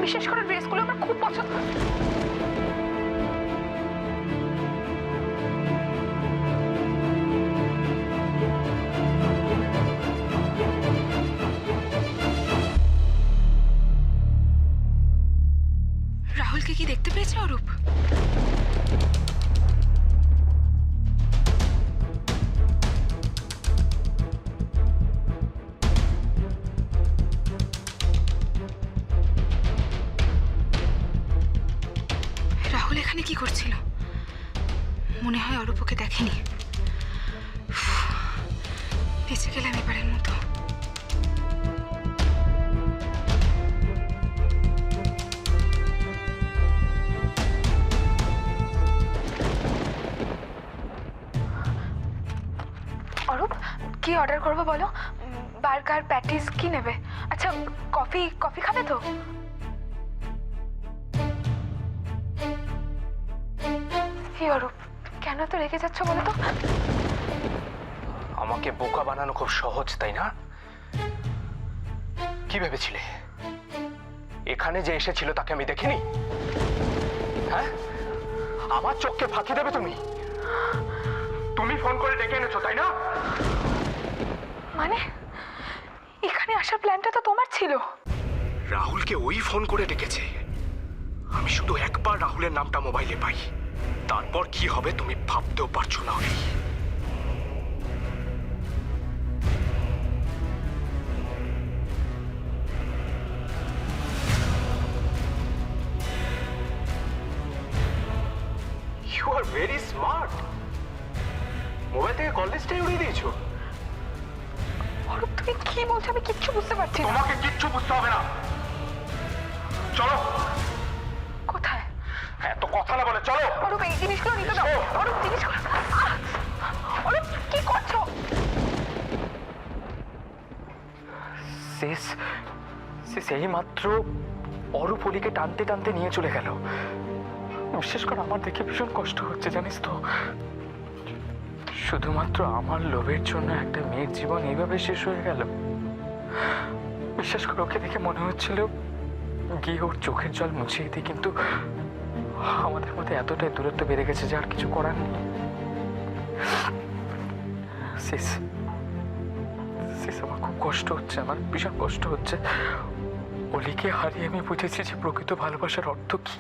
বিশেষ করে ড্রেসগুলো আমার খুব পছন্দ। রাহুলকে কি দেখতে পেয়েছে অরূপ? রাহুল এখানে কি করছিল? মনে হয় অরূপ ওকে দেখেনি। বেঁচে গেলাম এবারের মতো। অরূপ, কি অর্ডার করবো বলো? বার্গার, প্যাটিস, কি নেবে? আচ্ছা, কফি কফি খাবে তো? কি অরূপ, কেন তো রেগে যাচ্ছ বলো তো? আমাকে বোকা বানানো খুব সহজ, তাই না? কি ভেবেছিলে এখানে যে এসেছিল তাকে আমি দেখিনি? হ্যাঁ, আমার চোখকে ফাঁকি দেবে তুমি? তুমি ফোন করে ডেকে এনেছো, তাই না? মানে এখানে আসার প্ল্যানটা তো তোমার ছিল। রাহুলকে ওই ফোন করে ডেকেছে। আমি শুধু একবার রাহুলের নামটা মোবাইলে পাই, তারপর কি হবে তুমি ভাবতেও পারছো না। You are very smart. Mobile থেকে কল লিস্টটাই উড়িয়ে দিয়েছো। অরূপ, তুমি কি বলছো? আমি কিচ্ছু বুঝতে পারছি না। তোমাকে কিচ্ছু বুঝতে হবে না, চলো। কোথায়? এত কথা না বলে চলো। অরূপ, এই জিনিসগুলো নিতে দাও। অরূপ, জিনিসগুলো। অরূপ, কি করছো? সেই মাত্র অরূপ অলিকে টানতে টানতে নিয়ে চলে গেল। বিশেষ করে আমার দেখে ভীষণ কষ্ট হচ্ছে, জানিস তো। শুধুমাত্র আমার লোভের জন্য একটা মেয়ের জীবন এইভাবে শেষ হয়ে গেল। বিশ্বাস করে ওকে দেখে মনে হচ্ছিল গিয়ে ওর চোখের জল মুছিয়ে দিই, কিন্তু আমাদের মধ্যে এতটাই দূরত্ব বেড়ে গেছে যে আর কিছু করার নেই। আমার খুব কষ্ট হচ্ছে, আমার ভীষণ কষ্ট হচ্ছে। অলিকে হারিয়ে আমি বুঝেছি যে প্রকৃত ভালোবাসার অর্থ কি।